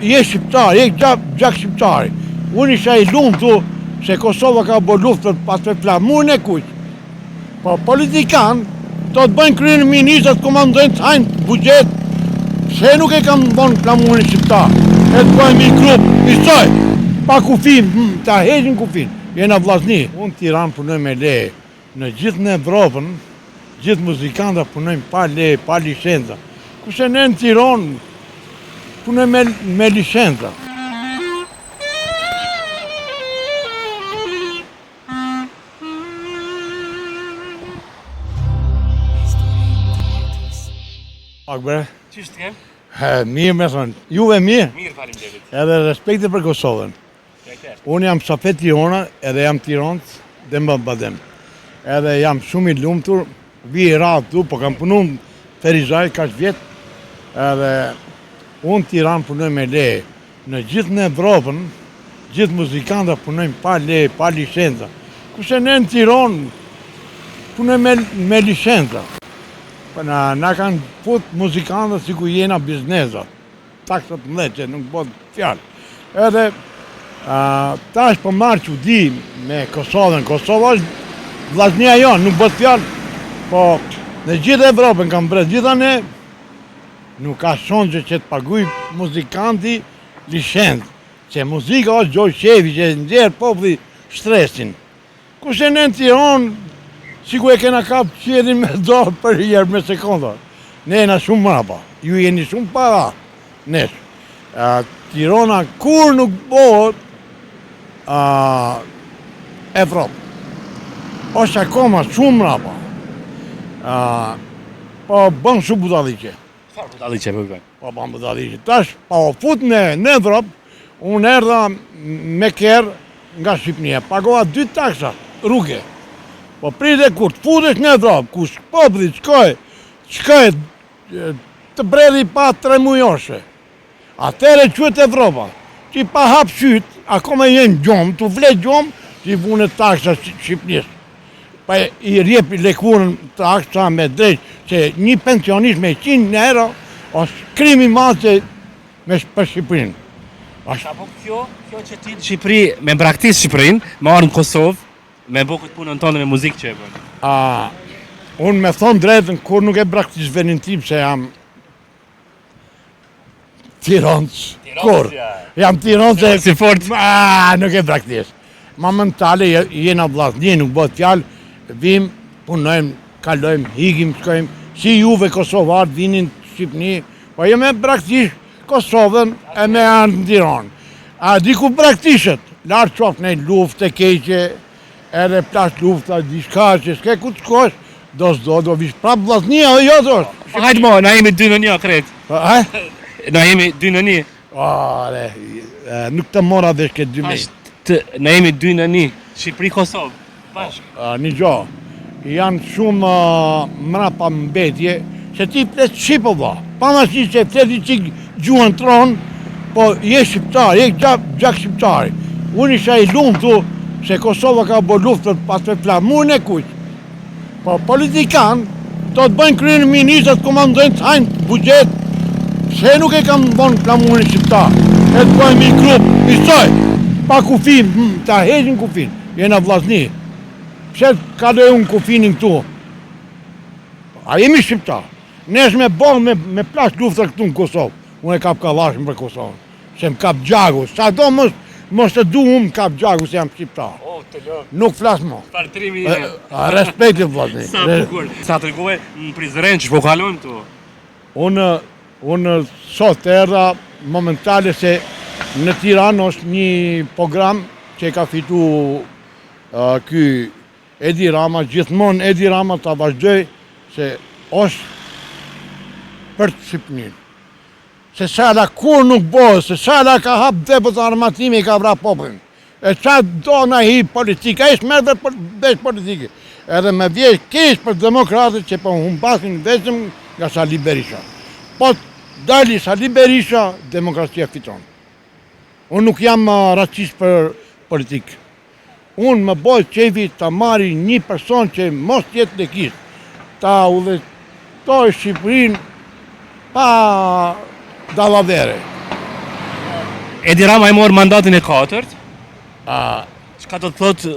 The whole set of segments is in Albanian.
Je shqiptar, je gjak shqiptari. Unë isha I lumtur se Kosova ka bërë luftë pas të flamurin e kuq. Po politikan do të bëjnë kryen ministrat komandojnë të hajnë buxhet. Pse nuk e kam bënë flamurin shqiptar? E të bëjmë I grup, njësoj, pa kufin, ta heqin kufin. Jena vllazni. Unë Tiranë punoj me leje. Në gjithë në Evropën, gjithë muzikanta punojnë pa leje, pa licenca. Kurse ne në Tiranë punojmë me licenca. Akbre? Qishtë kem? Mirë me thonë. Juve mirë? Mirë, faleminderit. Edhe respekte për Kosovën. Unë jam Safet Tirana, edhe jam Tiranës dhe më badem. Edhe jam shumë I lumtur, vi I radhë tu, po kam punu në Ferizaj, kaç vjetë. Edhe unë Tiranë punoj me leje. Në gjithë në Evropën, gjithë muzikanta punojnë pa leje, pa licenca. Kurse ne në Tiranë punojmë me licenca. Na kanë fut muzikantët si ku jena biznesat. Taksat më që nuk bëhet fjalë. Edhe tash po marrë çudi me Kosovën. Kosova është vllaznia jonë, nuk bëhet fjalë. Po në gjithë Evropën kanë bërë gjithane, nuk ka shonjë që të paguj muzikanti licencë. Që muzika është gjoj shefi që nxjerr populli stresin. Kurse ne në Tiranë sigur e kena kap qerin me dorë për herë me sekonda. Ne jena shumë mrapa, ju jeni shumë para nesh. Tirana kur nuk bëhet Evropë. Është akoma shumë mrapa. Po bën shumë budalliqe. Çfarë budalliqe po bën? Po bën budalliqe. Tash po fut në Evropë, unë erdha me kerr nga Shqipënia, pagova 2 taksa rrugë. Po prite kur të futesh në Evropë, ku populli shkoj të bredhi pa 3 mujoshe. Atëre quhet Evropa. Ti pa hap syt, akoma jenë gjomë, tu vlet gjomë, ti vune taksa Shqipënisë. Pa I rjep lekurën taksa me drejt, që një pensionist me 100 euro, është krimi madh për Shqipërinë. Apo kjo që ti në Shqipëri, me braktis Shqipërinë, me arë në Kosovë, me bo këtë punën tonë me muzikë që e bënë? Unë me thonë drejtën, kur nuk e braktis venin tim, se jam Tiranës. Kur? Jam Tiranës e... Si fort? Nuk e braktis. Ma mentale, jena vllazni, nuk bëhet fjalë, vim, punojmë, kalojmë, hikim, shkojmë, si juve Kosovarë vinin Shqipëni, po jo me braktis Kosovën e me anë në Tiranë. Diku braktishet, lartë qoftë në luftë e keqe, edhe plash lufta, diçka që s'ke ku të shkosh, do vish prap vllaznia dhe jo thosh. Hajde mo, na jemi 2 në 1 akret. Na jemi 2 në 1. Nuk të mora vesh këtë 2 me. Na jemi 2 në 1. Shqipëri-Kosovë, bashkë. Një gjo, janë shumë mrapa mbetje, se ti flet Shqipova. Pa ma si se fleti qik gjuhën tronë, po je shqiptar, je gjak shqiptari. Unë isha I lumtur se Kosova ka bërë luftë pas të flamurin e kuq. Po politikan do të bëjnë kryen ministrat komandojnë të hajnë buxhet. Pse nuk e kam bënë flamurin shqiptar? E të bëjmë I grup, njësoj, pa kufin, ta heqin kufin. Jena vllazni. Pse kaloj unë kufinin këtu? A jemi shqiptar. Nesh me bënë me plash lufta këtu në Kosovë. Unë e kap kallashën për Kosovën. Se më kap gjagu. Sa do mos të du unë kap gjagu se jam shqiptar. Nuk flas mo. Partrimi Respekti vllazni. Sa bukur. Sa tregove në Prizren që po kalojmë këtu. Unë sot erdha momentale se në Tiranë është një program që ka fitu ky Edi Rama, gjithmonë Edi Rama ta vazhdoj se është për Shqipërinë. Se shala kur nuk bëhet, se shala ka hap depot armatimi I ka vra popullin. E qa do na hi politika, ishë merve veç politike. Edhe me vjesh kesh për demokratët që po humbasin vetëm nga Sali Berisha. Po dali Sali Berisha, demokracia fiton. Unë nuk jam racist për politikë. Unë më bëjt qefi të marri një person që mos jetë lekisht, ta udhëtoj Shqipërinë pa dallavere. Edi Rama e morë mandatin e 4. A, Çka do të thotë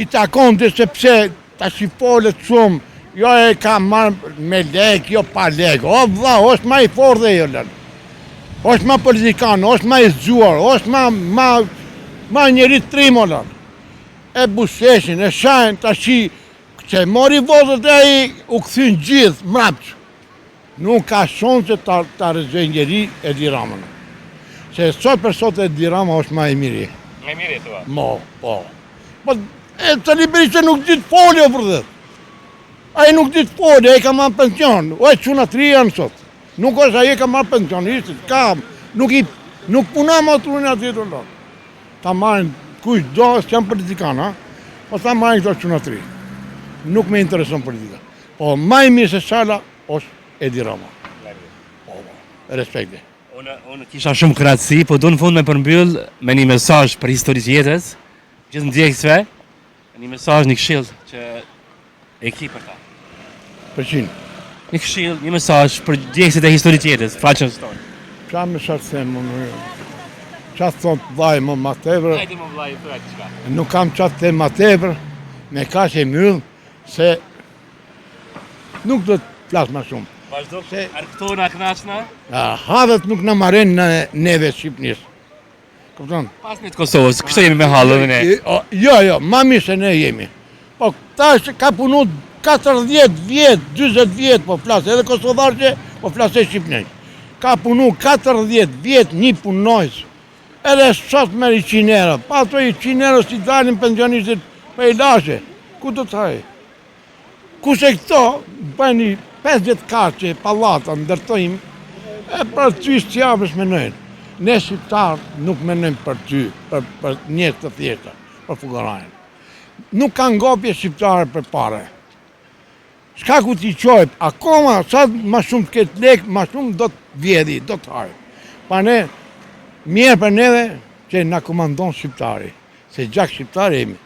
I takon të sepse ta shifolet shumë, jo e ka marrë me lek, jo pa lek. O vlla, është ma I fortë dhe jo lën. është ma politikan, është ma I zgjuar, është ma njeri trim o lën. E Busheshin, e Shajn, tashi, që mori votët e ai u këthyn gjithë, mrapç. Nuk ka shumë që ta rëzoj njeri Edi Ramën. Se sot për sot Edi Rama është ma I miri. më mirë thua. Po. Po, e të Berisha nuk ditë folje, për dhe. Ai nuk ditë folje, ai ka marrë pension. O e quna 3 janë sot. Nuk është ai ka marrë pensionistit, nuk puna ma trunin aty të lorë. Ta marrin kush do, s'janë politikanë, po ta marrin këto quna 3. Nuk me intereson politika. Po, ma I mirë se Sala është Edi Rama. Po, respekte. Unë kisha shumë kënaqësi, po do në fund me përmbyll me një mesazh për historisë jetës, gjithë ndjekësve, një mesazh, një këshill që e ki për ta. Përqin. Një këshill, një mesazh për ndjekësit e historisë jetës, faqen tonë. Qa me shatë them, qa thonë vaj më ma tepër, Hajde më vllai, thuaj diçka. nuk kam qa të them ma tepër, me ka që myllë, se nuk do të flasë ma shumë. Vazhdo, arktona kënaqna, Hadhet nuk në maren në neve Shqipnisë. Kupton? pasni të Kosovës, kështu jemi me hallën ne. Jo, ma mirë se ne jemi. Po këta ka punu 40 vjet, 20 vjet, po flasë, edhe Kosovarqe, po flasë e Shqipnej. Ka punu 40 vjet një punojës, edhe sot me 100 euro. Pa ato 100 euro si dalin pensionistit për I lashe. Ku do të hajë? Kushe këto, bëni 50 kache, palata, ndërtojmë, e për ty s'javës menojnë. Ne shqiptarë nuk menojmë për ty, për njës të thjeshta, për fugarajnë. Nuk kanë ngopje shqiptare për pare. Shka ku t'i qojpë, akoma, sa ma shumë të ketë lekë, ma shumë do të vjedi, do të hajë. Pa ne, mirë për neve që na komandon shqiptari, se gjak shqiptari jemi.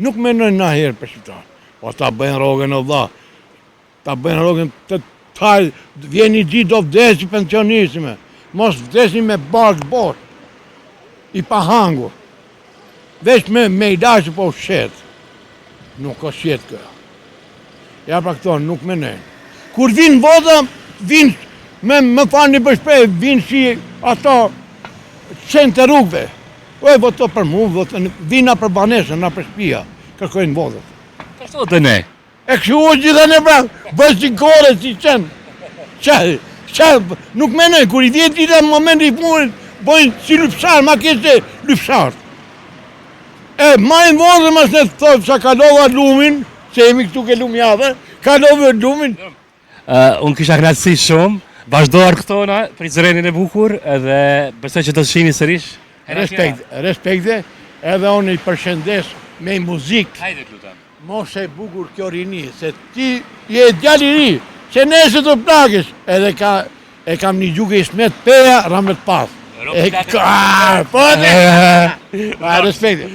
Nuk menojnë na herë për shqiptarë. Po ta bëjnë rogën o dha, ta bëjnë rogën të taj, vjen një ditë do vdesi pensionistime, mos vdesi me barkë bosh, I pahangur, veç me I dashë po shetë. Nuk o shetë kjo. Ja pra këto, nuk menojnë. Kur vinë vota, vinë, me fani për shpej, vinë si ato qenë të rrugve. Oj, voto për mu, vina për banesën, na për shpia, kërkojnë votët. Kështu të ne. E kështu o gjitha ne pra, bëjë si kore, si qenë. Nuk menojnë, kur I vjetë dita në moment I punit, bëjnë si lypsarë, ma kështë lypsarë. E majnë votët mas në të thovë, sa kalova lumin, se jemi këtu ke lum javë, kalova lumin. Unë kisha kënaqësi shumë, vazhdo arktona për zërenin e bukur, edhe besoj që do të shihemi sërish. Respekte, edhe unë I përshëndes me muzikë. Hajde të lutem. Mos e bukur kjo rini, se ti je djali I ri, që nese të plakësh, edhe e kam një gjuke Ismet Peja, Ramet Pas. Po ne! Respekte.